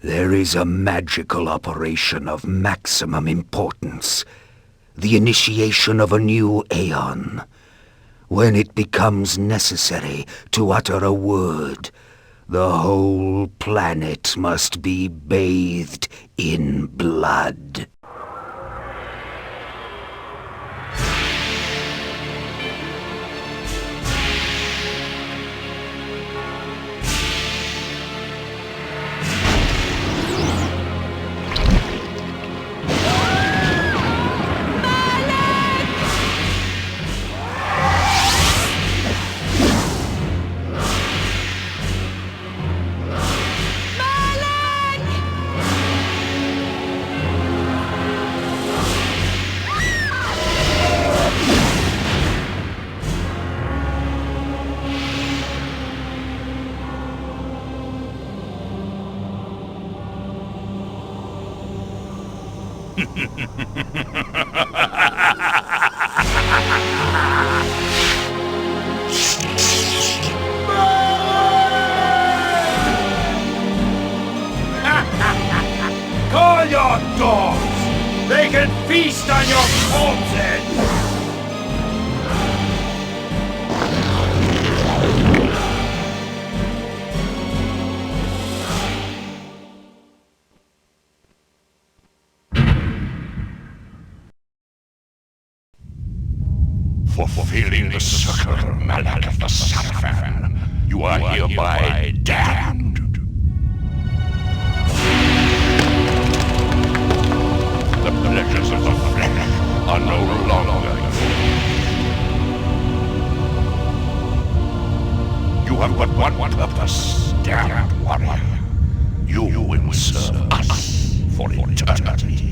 There is a magical operation of maximum importance. The initiation of a new Aeon. When it becomes necessary to utter a word, the whole planet must be bathed in blood. Call your dogs! They can feast on your corpses! For fulfilling the circle mallet of the Sarafan, you are hereby damned. The pleasures of the flesh are no longer yours. You have but one purpose, damned warrior. You will serve us for eternity.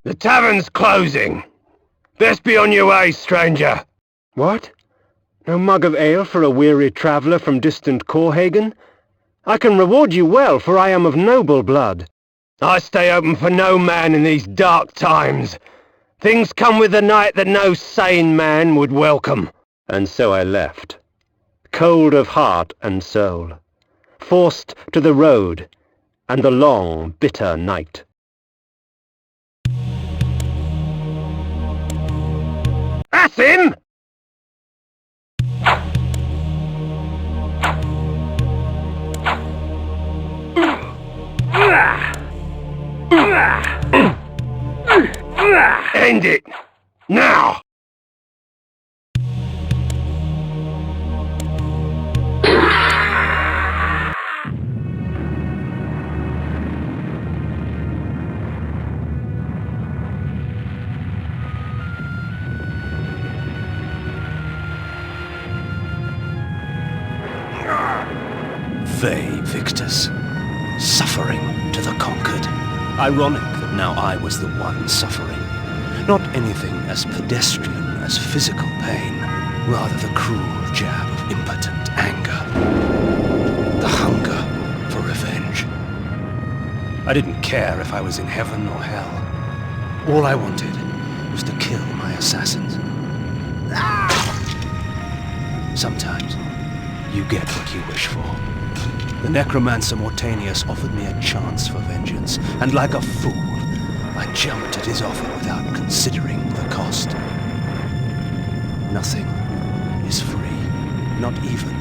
The tavern's closing. Best be on your way, stranger. What? No mug of ale for a weary traveller from distant Corhagen? I can reward you well, for I am of noble blood. I stay open for no man in these dark times. Things come with the night that no sane man would welcome. And so I left, cold of heart and soul, forced to the road and the long, bitter night. That's him! End it! Now! They, victors, suffering to the conquered. Ironic that now I was the one suffering. Not anything as pedestrian as physical pain, rather the cruel jab of impotent anger. The hunger for revenge. I didn't care if I was in heaven or hell. All I wanted was to kill my assassins. Sometimes you get what you wish for. The necromancer Mortanius offered me a chance for vengeance, and like a fool, I jumped at his offer without considering the cost. Nothing is free, not even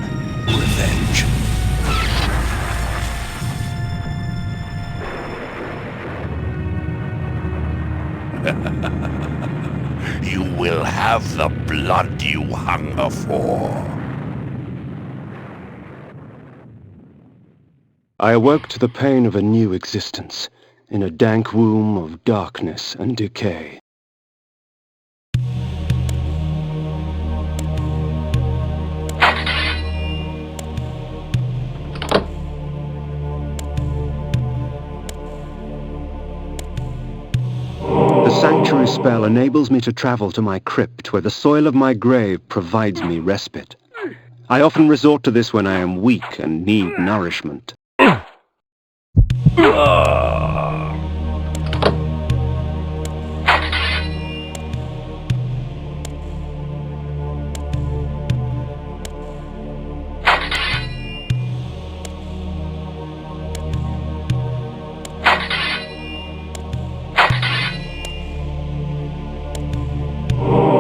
revenge. You will have the blood you hunger for. I awoke to the pain of a new existence, in a dank womb of darkness and decay. spell enables me to travel to my crypt, where the soil of my grave provides me respite. I often resort to this when I am weak and need nourishment.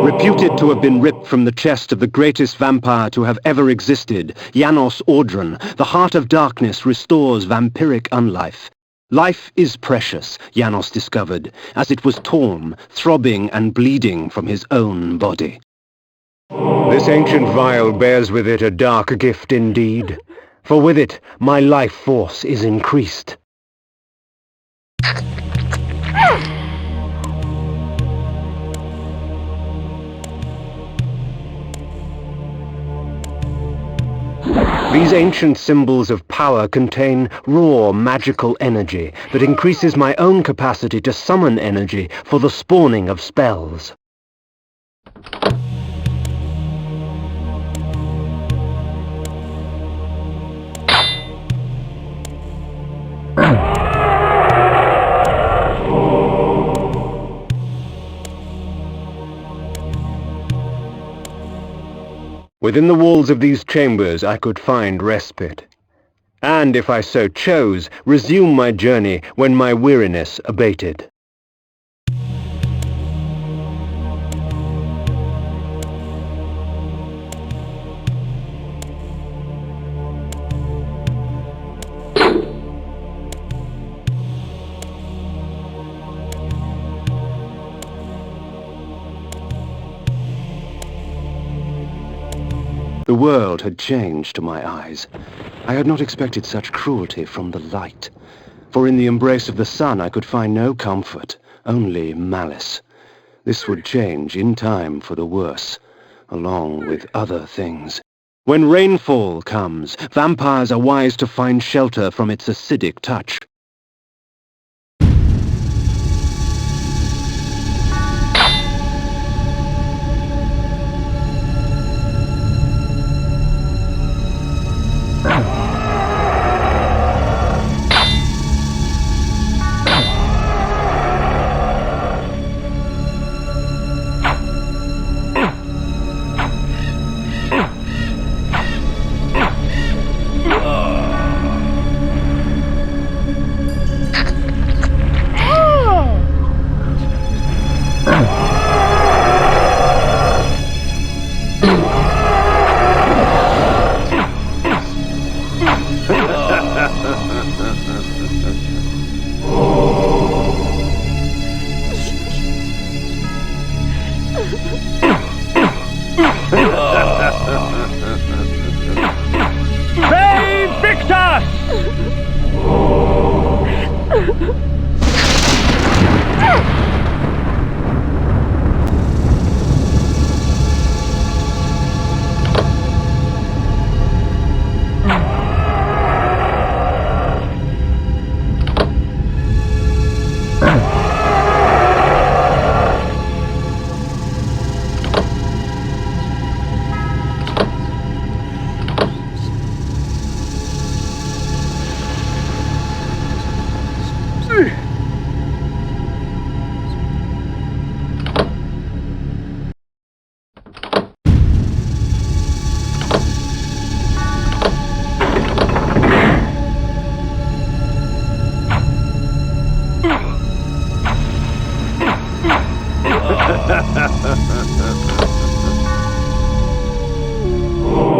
Reputed to have been ripped from the chest of the greatest vampire to have ever existed, Janos Audron, the heart of darkness restores vampiric unlife. Life is precious, Janos discovered, as it was torn, throbbing and bleeding from his own body. This ancient vial bears with it a dark gift indeed, for with it my life force is increased. These ancient symbols of power contain raw magical energy that increases my own capacity to summon energy for the spawning of spells. Within the walls of these chambers I could find respite, and if I so chose, resume my journey when my weariness abated. The world had changed to my eyes. I had not expected such cruelty from the light, for in the embrace of the sun I could find no comfort, only malice. This would change in time for the worse, along with other things. When rainfall comes, vampires are wise to find shelter from its acidic touch.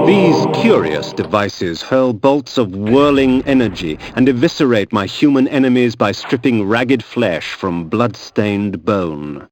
These curious devices hurl bolts of whirling energy and eviscerate my human enemies by stripping ragged flesh from blood-stained bone.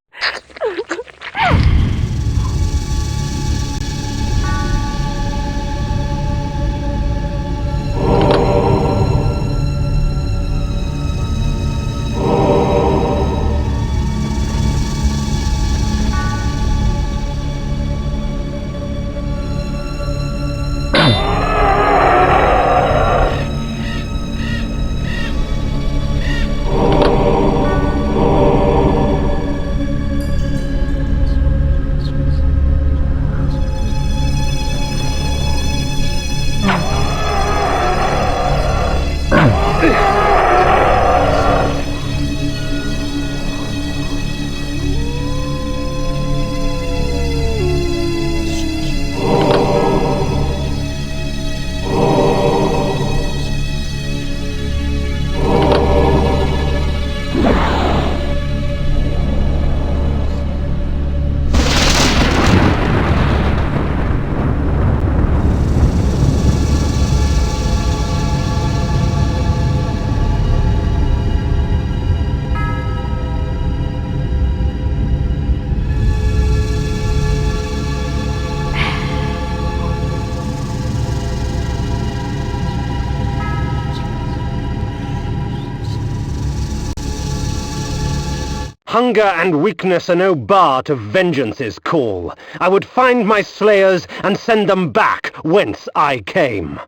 Hunger and weakness are no bar to vengeance's call. I would find my slayers and send them back whence I came.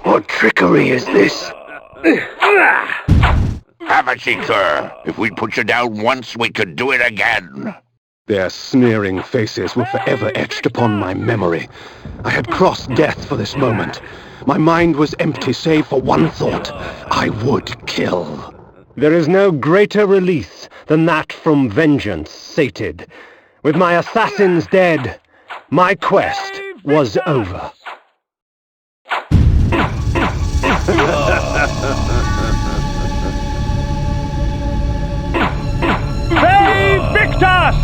What trickery is this? Have a seeker. If we put you down once, we could do it again. Their sneering faces were forever etched upon my memory. I had crossed death for this moment. My mind was empty save for one thought. I would kill. There is no greater release than that from vengeance sated. With my assassins dead, my quest was over. They Victus!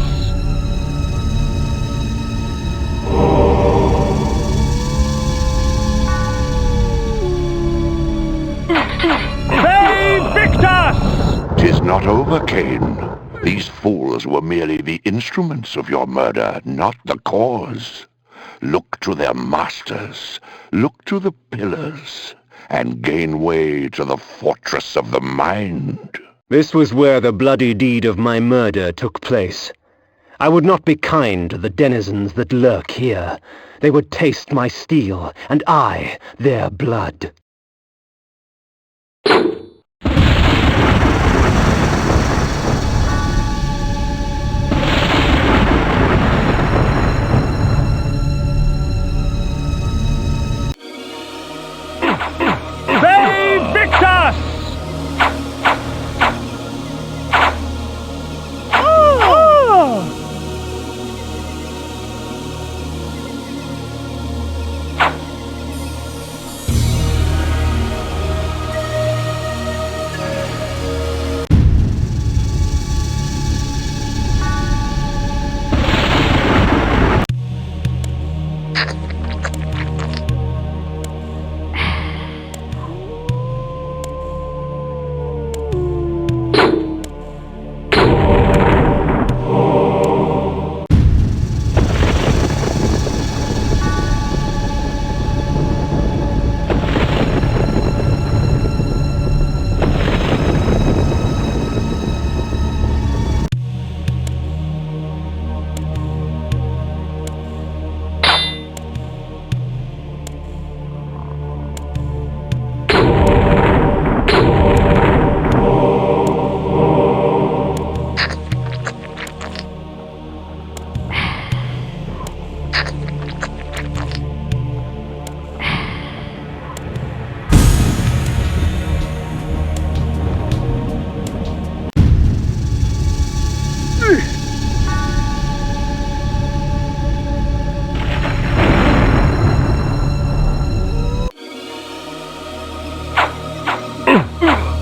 They Victus! 'Tis not over, Kain. These fools were merely the instruments of your murder, not the cause. Look to their masters, look to the pillars, and gain way to the fortress of the mind. This was where the bloody deed of my murder took place. I would not be kind to the denizens that lurk here. They would taste my steel, and I their blood. They Victus!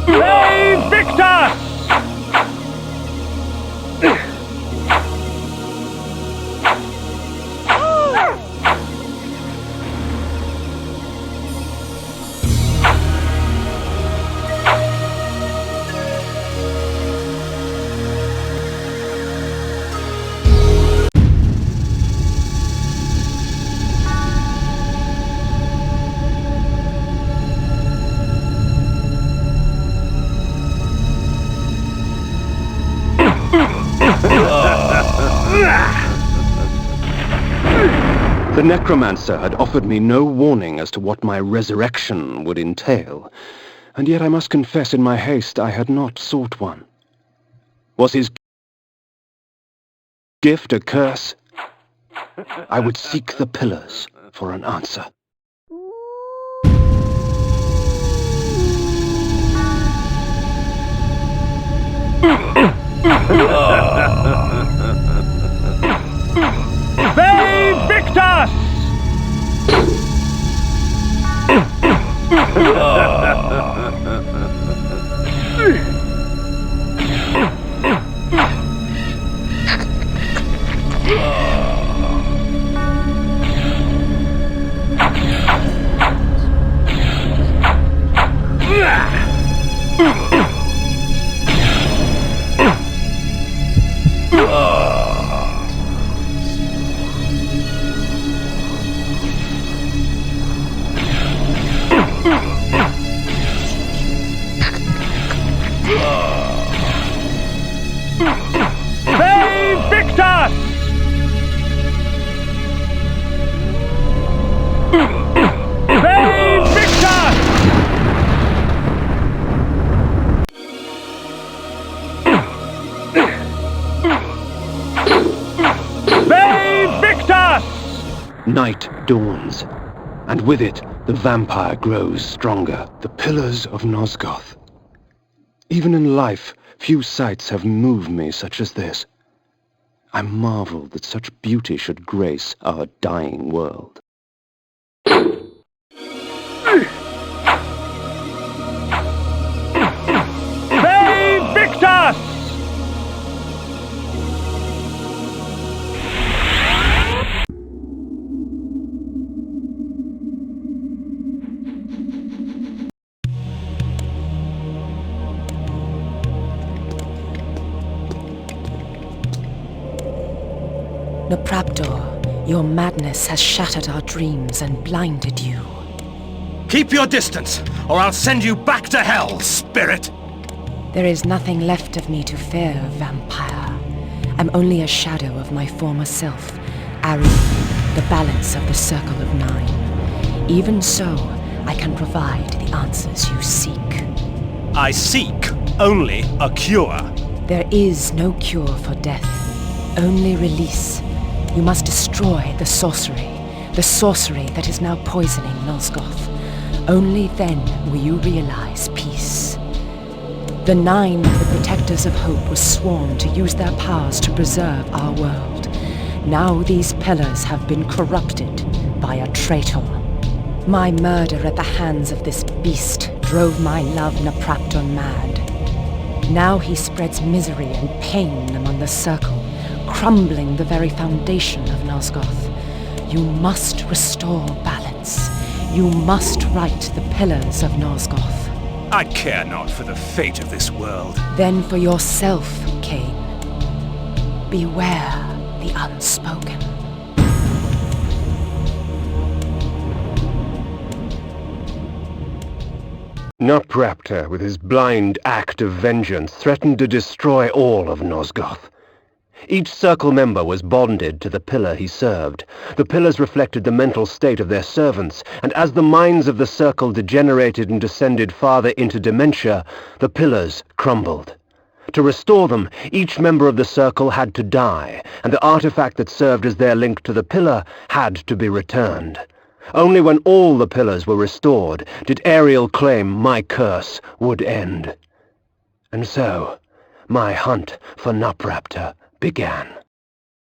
They Victus! The necromancer had offered me no warning as to what my resurrection would entail, and yet I must confess in my haste I had not sought one. Was his gift a curse? I would seek the pillars for an answer. They Victus! Night dawns, and with it the vampire grows stronger. The pillars of Nosgoth. Even in life, few sights have moved me such as this. I marvel that such beauty should grace our dying world. Save Victus! Nopraptor, your madness has shattered our dreams and blinded you. Keep your distance, or I'll send you back to hell, spirit! There is nothing left of me to fear, vampire. I'm only a shadow of my former self, Ari, the balance of the Circle of Nine. Even so, I can provide the answers you seek. I seek only a cure. There is no cure for death, only release. You must destroy the sorcery that is now poisoning Nosgoth. Only then will you realize peace. The Nine, the Protectors of Hope, were sworn to use their powers to preserve our world. Now these pillars have been corrupted by a traitor. My murder at the hands of this beast drove my love Nopraptor mad. Now he spreads misery and pain among the Circle, crumbling the very foundation of Nosgoth. You must restore balance. You must right the pillars of Nosgoth. I care not for the fate of this world. Then for yourself, Kain. Beware the unspoken. Nopraptor, with his blind act of vengeance, threatened to destroy all of Nosgoth. Each Circle member was bonded to the pillar he served. The pillars reflected the mental state of their servants, and as the minds of the Circle degenerated and descended farther into dementia, the pillars crumbled. To restore them, each member of the Circle had to die, and the artifact that served as their link to the pillar had to be returned. Only when all the pillars were restored did Ariel claim my curse would end. And so, my hunt for Nopraptor began.